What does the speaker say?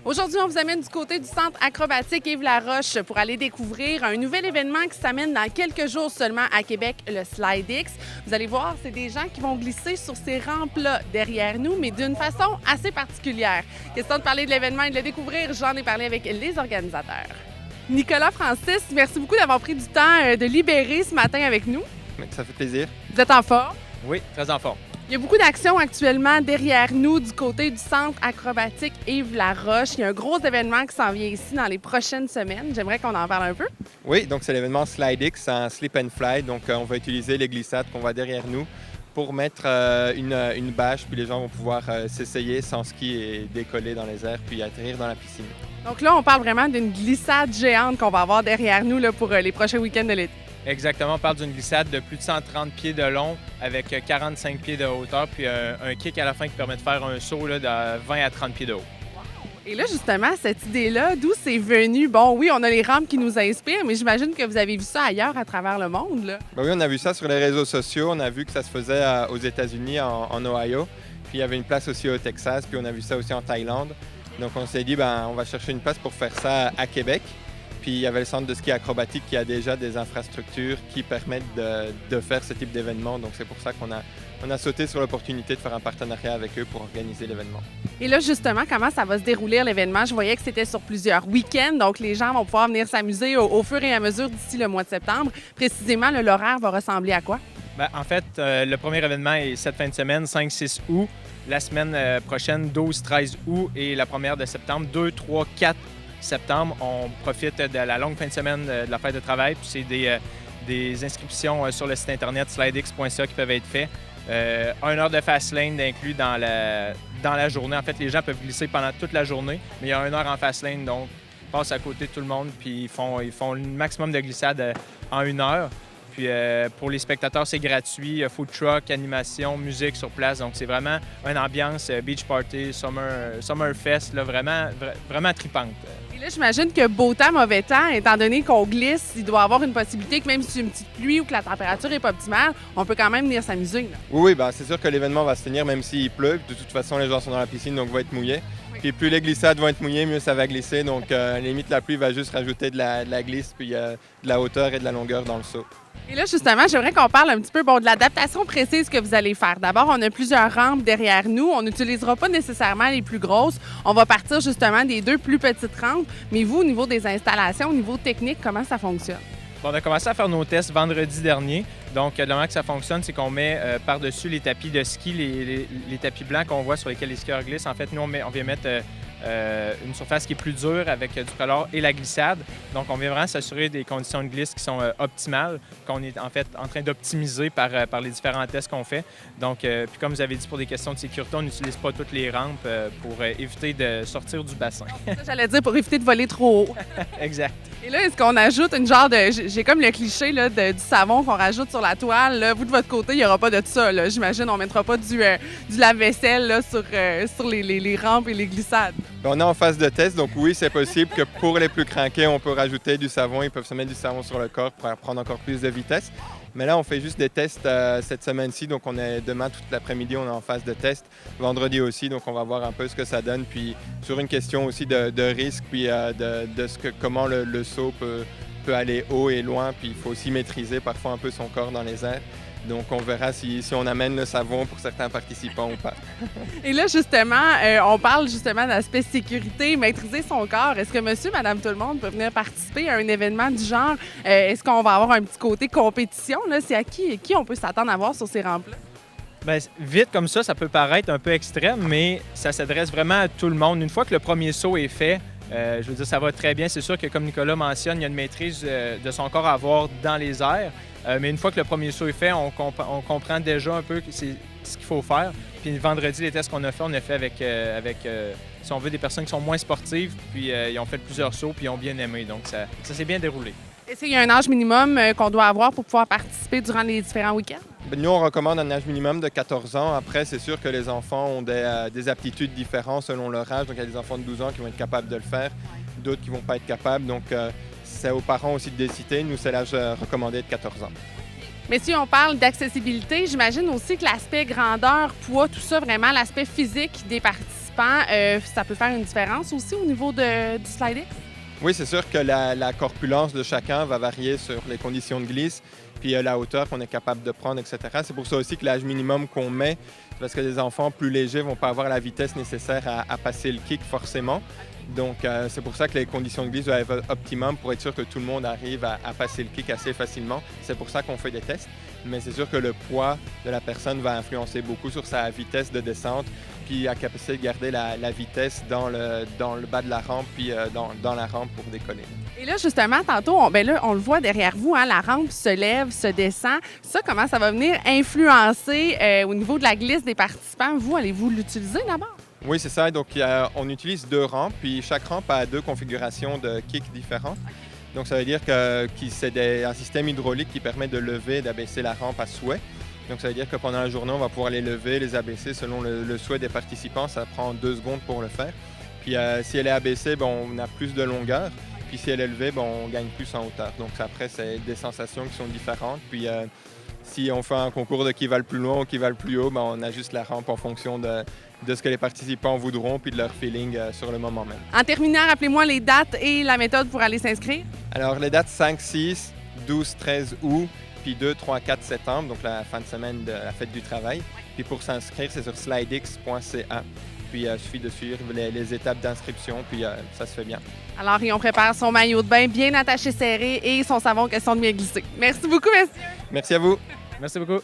Aujourd'hui, on vous amène du côté du centre acrobatique Yves-Laroche pour aller découvrir un nouvel événement qui s'amène dans quelques jours seulement à Québec, le SlideX. Vous allez voir, c'est des gens qui vont glisser sur ces rampes-là derrière nous, mais d'une façon assez particulière. Question de parler de l'événement et de le découvrir, j'en ai parlé avec les organisateurs. Nicolas Francis, merci beaucoup d'avoir pris du temps de libérer ce matin avec nous. Ça fait plaisir. Vous êtes en forme? Oui, très en forme. Il y a beaucoup d'actions actuellement derrière nous du côté du centre acrobatique Yves-Laroche. Il y a un gros événement qui s'en vient ici dans les prochaines semaines. J'aimerais qu'on en parle un peu. Oui, donc c'est l'événement SlideX, un slip and fly. Donc on va utiliser les glissades qu'on voit derrière nous pour mettre une bâche, puis les gens vont pouvoir s'essayer sans ski et décoller dans les airs, puis atterrir dans la piscine. Donc là, on parle vraiment d'une glissade géante qu'on va avoir derrière nous là, pour les prochains week-ends de l'été. Exactement, on parle d'une glissade de plus de 130 pieds de long avec 45 pieds de hauteur, puis un kick à la fin qui permet de faire un saut là, de 20 à 30 pieds de haut. Et là, justement, cette idée-là, d'où c'est venu? Bon, oui, on a les rampes qui nous inspirent, mais j'imagine que vous avez vu ça ailleurs à travers le monde, là. Ben oui, on a vu ça sur les réseaux sociaux. On a vu que ça se faisait aux États-Unis, en Ohio. Puis il y avait une place aussi au Texas, puis on a vu ça aussi en Thaïlande. Donc on s'est dit, on va chercher une place pour faire ça à Québec. Puis il y avait le centre de ski acrobatique qui a déjà des infrastructures qui permettent de faire ce type d'événement. Donc c'est pour ça qu'on a sauté sur l'opportunité de faire un partenariat avec eux pour organiser l'événement. Et là, justement, comment ça va se dérouler l'événement? Je voyais que c'était sur plusieurs week-ends, donc les gens vont pouvoir venir s'amuser au fur et à mesure d'ici le mois de septembre. Précisément, l'horaire va ressembler à quoi? En fait, le premier événement est cette fin de semaine, 5-6 août. La semaine prochaine, 12-13 août et la première de septembre, 2, 3, 4 septembre. On profite de la longue fin de semaine de la fête de travail. Puis c'est des inscriptions sur le site internet slidex.ca qui peuvent être faites. 1 heure de fast lane inclus dans la journée. En fait, les gens peuvent glisser pendant toute la journée, mais il y a 1 heure en fast lane, donc ils passent à côté de tout le monde, puis ils font le maximum de glissades en 1 heure. Puis pour les spectateurs, c'est gratuit. Food truck, animation, musique sur place. Donc c'est vraiment une ambiance beach party, summer fest, là, vraiment tripante. Et là, j'imagine que beau temps, mauvais temps, étant donné qu'on glisse, il doit y avoir une possibilité que même si c'est une petite pluie ou que la température n'est pas optimale, on peut quand même venir s'amuser, là. Oui, c'est sûr que l'événement va se tenir même s'il pleut. De toute façon, les gens sont dans la piscine, donc vont être mouillés. Oui. Puis plus les glissades vont être mouillées, mieux ça va glisser. Donc limite, la pluie va juste rajouter de la glisse, puis de la hauteur et de la longueur dans le saut. Et là, justement, j'aimerais qu'on parle un petit peu de l'adaptation précise que vous allez faire. D'abord, on a plusieurs rampes derrière nous. On n'utilisera pas nécessairement les plus grosses. On va partir justement des 2 plus petites rampes. Mais vous, au niveau des installations, au niveau technique, comment ça fonctionne? Bon, on a commencé à faire nos tests vendredi dernier. Donc, de la manière que ça fonctionne, c'est qu'on met par-dessus les tapis de ski, les tapis blancs qu'on voit sur lesquels les skieurs glissent. En fait, nous, on vient mettre une surface qui est plus dure avec du color et la glissade. Donc, on vient vraiment s'assurer des conditions de glisse qui sont optimales, qu'on est en fait en train d'optimiser par les différents tests qu'on fait. Donc, puis comme vous avez dit, pour des questions de sécurité, on n'utilise pas toutes les rampes pour éviter de sortir du bassin. J'allais dire pour éviter de voler trop haut. Exact. Et là, est-ce qu'on ajoute une genre de... J'ai comme le cliché là, du savon qu'on rajoute sur la toile. Là. Vous, de votre côté, il n'y aura pas de ça. Là. J'imagine on ne mettra pas du lave-vaisselle là, sur les rampes et les glissades. On est en phase de test, donc oui, c'est possible que pour les plus craqués, on peut rajouter du savon. Ils peuvent se mettre du savon sur le corps pour prendre encore plus de vitesse. Mais là, on fait juste des tests cette semaine-ci. Donc, demain, toute l'après-midi, on est en phase de test. Vendredi aussi, donc on va voir un peu ce que ça donne. Puis, sur une question aussi de risque, puis comment le saut peut aller haut et loin. Puis, il faut aussi maîtriser parfois un peu son corps dans les airs. Donc, on verra si on amène le savon pour certains participants ou pas. Et là, justement, on parle justement d'aspect sécurité, maîtriser son corps. Est-ce que monsieur, madame, tout le monde peut venir participer à un événement du genre? Est-ce qu'on va avoir un petit côté compétition? Là? C'est à qui on peut s'attendre à voir sur ces rampes-là? Bien, vite comme ça peut paraître un peu extrême, mais ça s'adresse vraiment à tout le monde. Une fois que le premier saut est fait, je veux dire, ça va très bien. C'est sûr que, comme Nicolas mentionne, il y a une maîtrise de son corps à avoir dans les airs. Mais une fois que le premier saut est fait, on comprend déjà un peu ce qu'il faut faire. Puis vendredi, les tests qu'on a fait, on a fait avec si on veut, des personnes qui sont moins sportives. Puis ils ont fait plusieurs sauts, puis ils ont bien aimé. Donc ça s'est bien déroulé. Est-ce qu'il y a un âge minimum qu'on doit avoir pour pouvoir participer durant les différents week-ends? Nous, on recommande un âge minimum de 14 ans. Après, c'est sûr que les enfants ont des aptitudes différentes selon leur âge. Donc, il y a des enfants de 12 ans qui vont être capables de le faire, d'autres qui ne vont pas être capables. Donc, c'est aux parents aussi de décider. Nous, c'est l'âge recommandé de 14 ans. Mais si on parle d'accessibilité, j'imagine aussi que l'aspect grandeur, poids, tout ça, vraiment l'aspect physique des participants participants, ça peut faire une différence aussi au niveau du sliding? Oui, c'est sûr que la corpulence de chacun va varier sur les conditions de glisse, puis la hauteur qu'on est capable de prendre, etc. C'est pour ça aussi que l'âge minimum qu'on met, c'est parce que les enfants plus légers ne vont pas avoir la vitesse nécessaire à passer le kick forcément. Donc, c'est pour ça que les conditions de glisse doivent être optimum pour être sûr que tout le monde arrive à passer le kick assez facilement. C'est pour ça qu'on fait des tests. Mais c'est sûr que le poids de la personne va influencer beaucoup sur sa vitesse de descente, puis la capacité de garder la vitesse dans le bas de la rampe, puis dans la rampe pour décoller. Et là, justement, tantôt, on le voit derrière vous, hein, la rampe se lève, se descend. Ça, comment ça va venir influencer au niveau de la glisse des participants? Vous, allez-vous l'utiliser d'abord? Oui, c'est ça. Donc, on utilise 2 rampes, puis chaque rampe a 2 configurations de kick différentes. Donc, ça veut dire que c'est un système hydraulique qui permet de lever et d'abaisser la rampe à souhait. Donc, ça veut dire que pendant la journée, on va pouvoir les lever, les abaisser selon le souhait des participants. Ça prend 2 secondes pour le faire. Puis, si elle est abaissée, on a plus de longueur. Puis, si elle est levée, on gagne plus en hauteur. Donc, après, c'est des sensations qui sont différentes. Puis, si on fait un concours de qui va le plus loin ou qui va le plus haut, on ajuste la rampe en fonction de ce que les participants voudront puis de leur feeling sur le moment même. En terminant, rappelez-moi les dates et la méthode pour aller s'inscrire. Alors, les dates 5, 6, 12, 13 août, puis 2, 3, 4 septembre, donc la fin de semaine de la fête du travail. Puis pour s'inscrire, c'est sur slidix.ca. Puis il suffit de suivre les étapes d'inscription, puis ça se fait bien. Alors, on prépare son maillot de bain bien attaché serré et son savon question de bien glisser. Merci beaucoup, messieurs. Merci à vous. Merci beaucoup.